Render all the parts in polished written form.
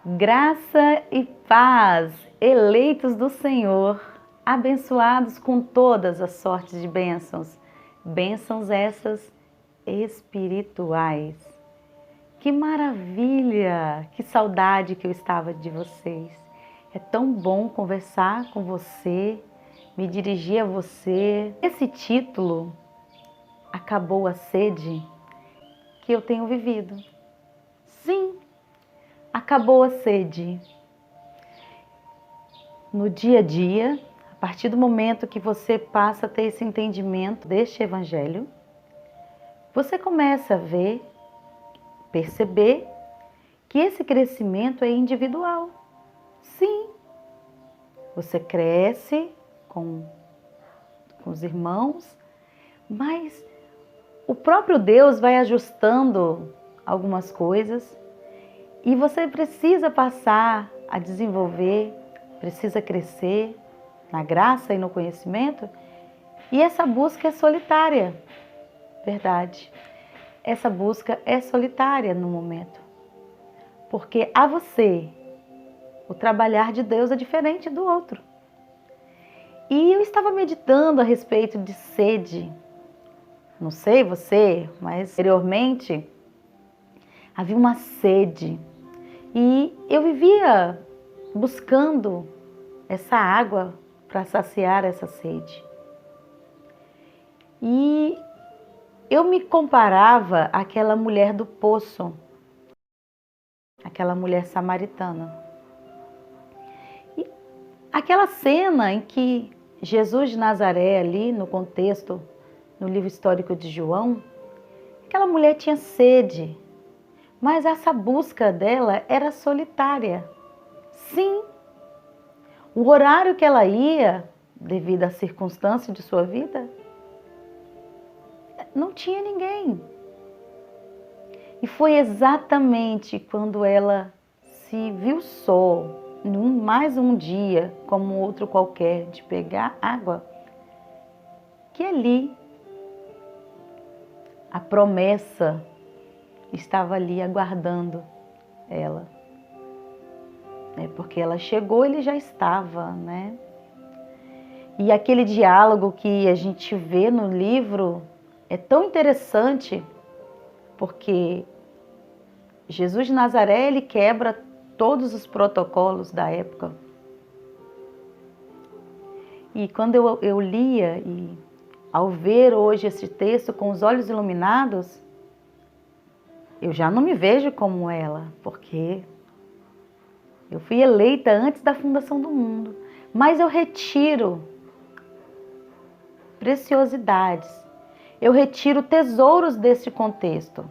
Graça e paz, eleitos do Senhor, abençoados com todas as sortes de bênçãos, bênçãos essas espirituais. Que maravilha, que saudade que eu estava de vocês. É tão bom conversar com você, me dirigir a você. Esse título, Acabou a Sede, que eu tenho vivido. Sim, acabou a sede. No dia a dia, a partir do momento que você passa a ter esse entendimento deste evangelho, você começa a ver, perceber que esse crescimento é individual. Sim, você cresce com os irmãos, mas o próprio Deus vai ajustando algumas coisas e você precisa passar a desenvolver, precisa crescer na graça e no conhecimento, e essa busca é solitária, verdade. Essa busca é solitária no momento, porque a você, o trabalhar de Deus é diferente do outro. E eu estava meditando a respeito de sede, não sei você, mas anteriormente havia uma sede e eu vivia buscando essa água para saciar essa sede. E eu me comparava àquela mulher do poço, aquela mulher samaritana. E aquela cena em que Jesus de Nazaré, ali no contexto, no livro histórico de João, aquela mulher tinha sede, mas essa busca dela era solitária. Sim, o horário que ela ia, devido à circunstância de sua vida, não tinha ninguém. E foi exatamente quando ela se viu só, mais um dia, como outro qualquer, de pegar água, que ali a promessa estava ali aguardando ela. Porque ela chegou, ele já estava, né? E aquele diálogo que a gente vê no livro é tão interessante, porque Jesus de Nazaré, ele quebra todos os protocolos da época. E quando eu lia, e ao ver hoje esse texto com os olhos iluminados, eu já não me vejo como ela, porque eu fui eleita antes da fundação do mundo. Mas eu retiro preciosidades, eu retiro tesouros desse contexto,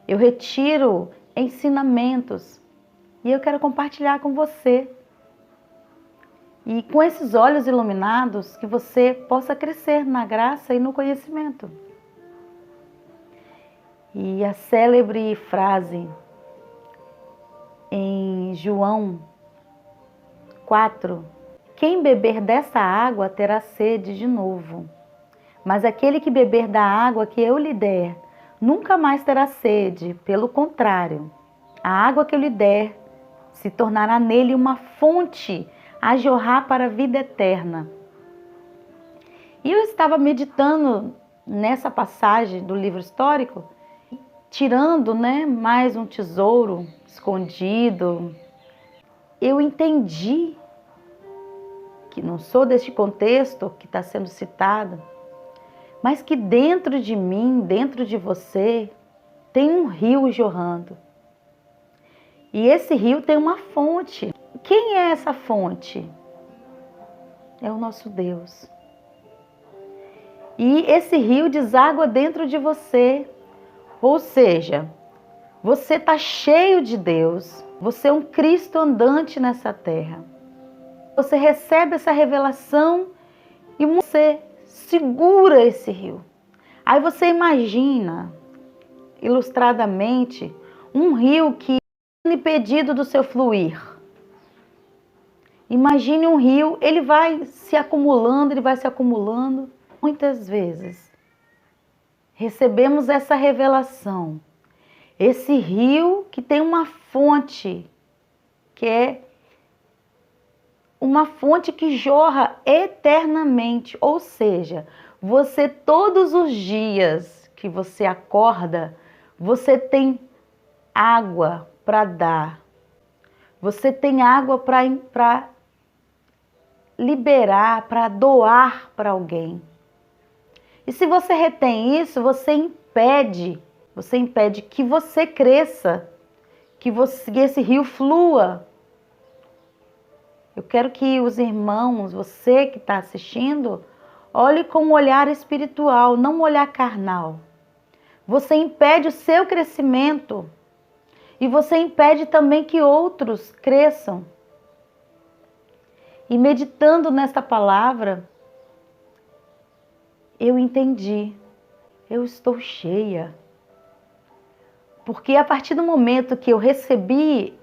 eu retiro ensinamentos e eu quero compartilhar com você. E com esses olhos iluminados, que você possa crescer na graça e no conhecimento. E a célebre frase em João 4, quem beber dessa água terá sede de novo, mas aquele que beber da água que eu lhe der, nunca mais terá sede, pelo contrário, a água que eu lhe der se tornará nele uma fonte a jorrar para a vida eterna. E eu estava meditando nessa passagem do livro histórico, tirando, mais um tesouro escondido. Eu entendi que não sou deste contexto que está sendo citado, mas que dentro de mim, dentro de você, tem um rio jorrando. E esse rio tem uma fonte. Quem é essa fonte? É o nosso Deus. E esse rio deságua dentro de você. Ou seja, você está cheio de Deus. Você é um Cristo andante nessa terra. Você recebe essa revelação e você segura esse rio. Aí você imagina, ilustradamente, um rio que é impedido do seu fluir. Imagine um rio, ele vai se acumulando, ele vai se acumulando. Muitas vezes recebemos essa revelação. Esse rio que tem uma fonte que é uma fonte que jorra eternamente. Ou seja, você todos os dias que você acorda, você tem água para dar. Você tem água para liberar, para doar para alguém. E se você retém isso, você impede que você cresça, que esse rio flua. Eu quero que os irmãos, você que está assistindo, olhe com um olhar espiritual, não um olhar carnal. Você impede o seu crescimento e você impede também que outros cresçam. E meditando nesta palavra, eu entendi, eu estou cheia. Porque a partir do momento que eu recebi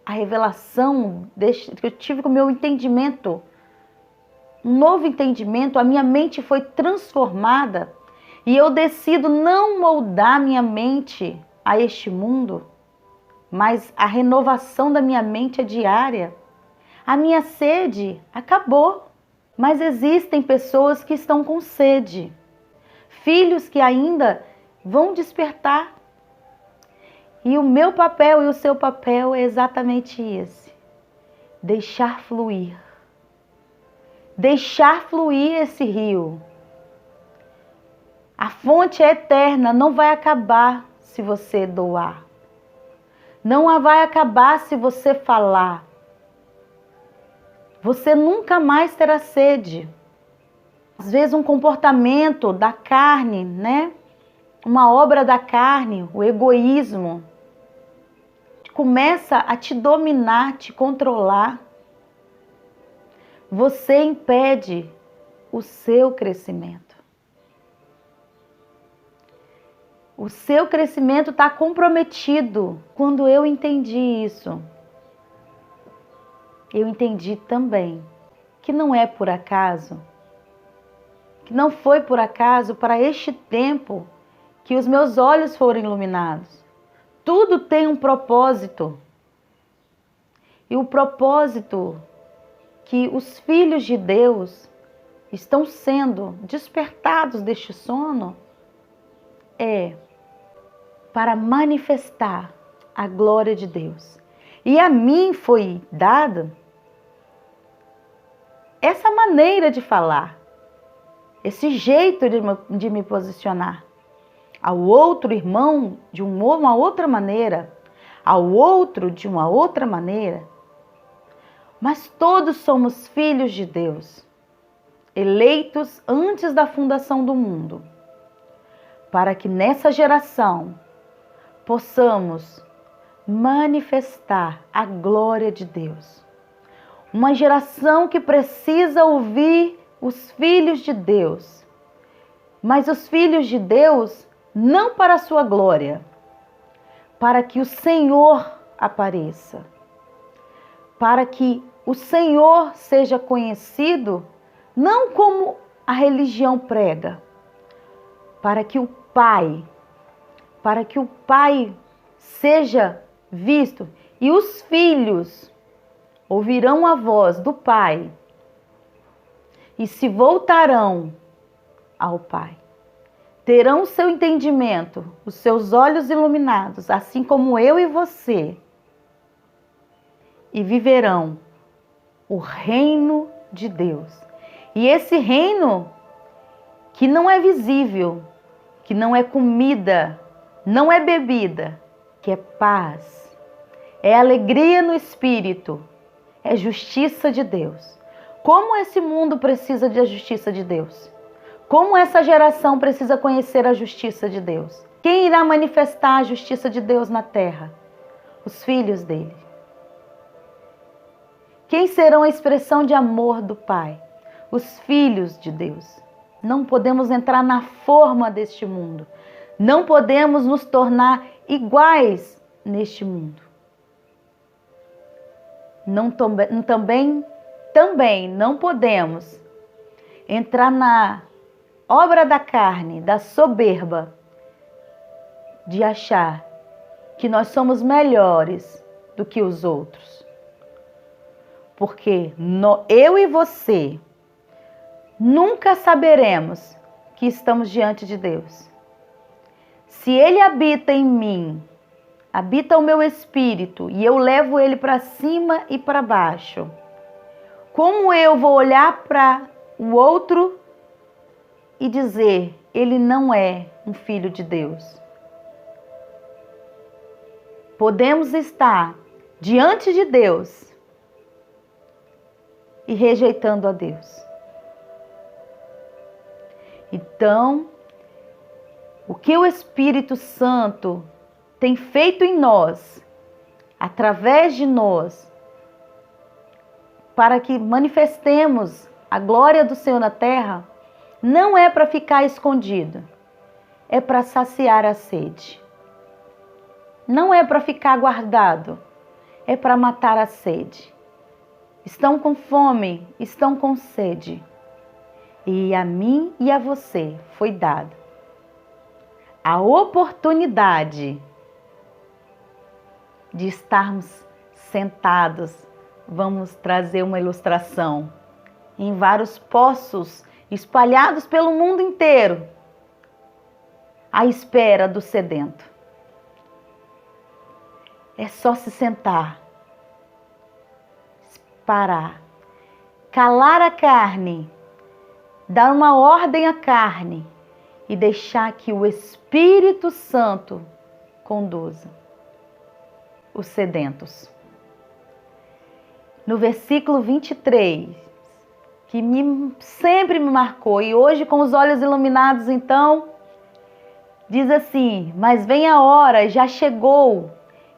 a revelação, que eu tive com o meu entendimento, um novo entendimento, a minha mente foi transformada e eu decido não moldar minha mente a este mundo, mas a renovação da minha mente é diária. A minha sede acabou, mas existem pessoas que estão com sede, filhos que ainda vão despertar. E o meu papel e o seu papel é exatamente esse: deixar fluir. Deixar fluir esse rio. A fonte é eterna, não vai acabar se você doar. Não vai acabar se você falar. Você nunca mais terá sede. Às vezes um comportamento da carne, né? Uma obra da carne, o egoísmo, começa a te dominar, te controlar. Você impede o seu crescimento. O seu crescimento está comprometido. Quando eu entendi isso, eu entendi também que não é por acaso, que não foi por acaso para este tempo que os meus olhos foram iluminados. Tudo tem um propósito. E o propósito que os filhos de Deus estão sendo despertados deste sono é para manifestar a glória de Deus. E a mim foi dada essa maneira de falar, esse jeito de me posicionar. Ao outro irmão de uma outra maneira, ao outro de uma outra maneira. Mas todos somos filhos de Deus, eleitos antes da fundação do mundo, para que nessa geração possamos manifestar a glória de Deus. Uma geração que precisa ouvir os filhos de Deus, mas os filhos de Deus não para a sua glória, para que o Senhor apareça, para que o Senhor seja conhecido, não como a religião prega, para que o Pai seja visto e os filhos ouvirão a voz do Pai e se voltarão ao Pai. Terão o seu entendimento, os seus olhos iluminados, assim como eu e você, e viverão o reino de Deus. E esse reino que não é visível, que não é comida, não é bebida, que é paz, é alegria no espírito, é justiça de Deus. Como esse mundo precisa da justiça de Deus? Como essa geração precisa conhecer a justiça de Deus? Quem irá manifestar a justiça de Deus na terra? Os filhos dele. Quem serão a expressão de amor do Pai? Os filhos de Deus. Não podemos entrar na forma deste mundo. Não podemos nos tornar iguais neste mundo. Também não podemos entrar na obra da carne, da soberba, de achar que nós somos melhores do que os outros. Porque eu e você nunca saberemos que estamos diante de Deus. Se Ele habita em mim, habita o meu espírito e eu levo ele para cima e para baixo, como eu vou olhar para o outro e dizer, ele não é um filho de Deus? Podemos estar diante de Deus e rejeitando a Deus. Então, o que o Espírito Santo tem feito em nós, através de nós, para que manifestemos a glória do Senhor na terra, não é para ficar escondido, é para saciar a sede. Não é para ficar guardado, é para matar a sede. Estão com fome, estão com sede. E a mim e a você foi dado a oportunidade de estarmos sentados. Vamos trazer uma ilustração. Em vários poços espalhados pelo mundo inteiro, à espera do sedento. É só se sentar, parar, calar a carne, dar uma ordem à carne e deixar que o Espírito Santo conduza os sedentos. No versículo 23, que sempre me marcou, e hoje com os olhos iluminados então, diz assim: mas vem a hora, já chegou,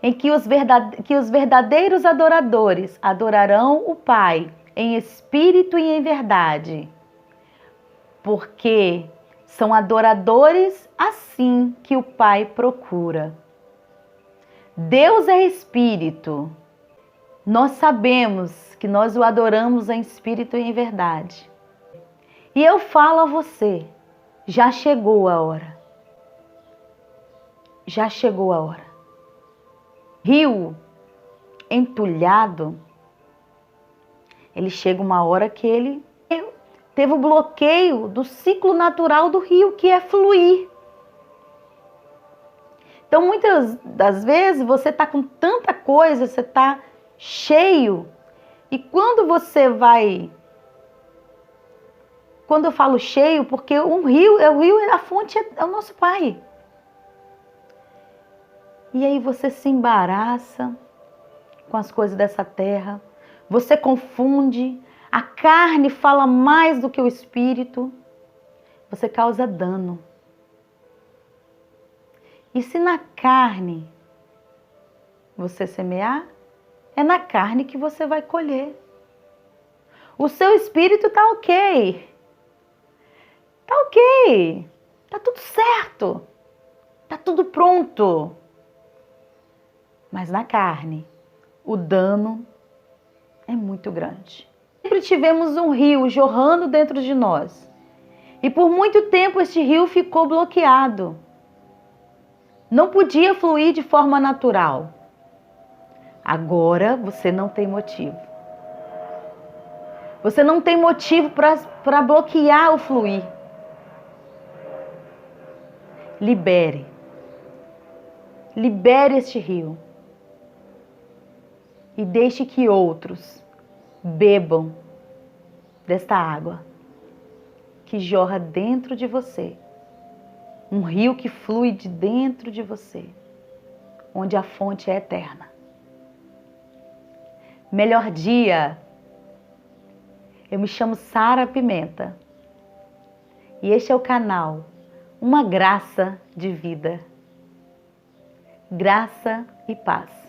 em que os verdadeiros adoradores adorarão o Pai em espírito e em verdade, porque são adoradores assim que o Pai procura. Deus é espírito. Nós sabemos que nós o adoramos em espírito e em verdade. E eu falo a você, já chegou a hora. Já chegou a hora. Rio entulhado, ele chega uma hora que ele teve o bloqueio do ciclo natural do rio, que é fluir. Então, muitas das vezes, você está com tanta coisa, você está cheio, e quando você vai... Quando eu falo cheio, porque o rio, a fonte é o nosso Pai. E aí você se embaraça com as coisas dessa terra, você confunde, a carne fala mais do que o espírito, você causa dano. E se na carne você semear, é na carne que você vai colher. O seu espírito está ok. Está ok. Está tudo certo. Está tudo pronto. Mas na carne, o dano é muito grande. Sempre tivemos um rio jorrando dentro de nós. E por muito tempo este rio ficou bloqueado. Não podia fluir de forma natural. Agora você não tem motivo. Você não tem motivo para bloquear o fluir. Libere. Libere este rio. E deixe que outros bebam desta água que jorra dentro de você. Um rio que flui de dentro de você, onde a fonte é eterna. Melhor dia. Eu me chamo Sara Pimenta. E este é o canal Uma Graça de Vida. Graça e paz.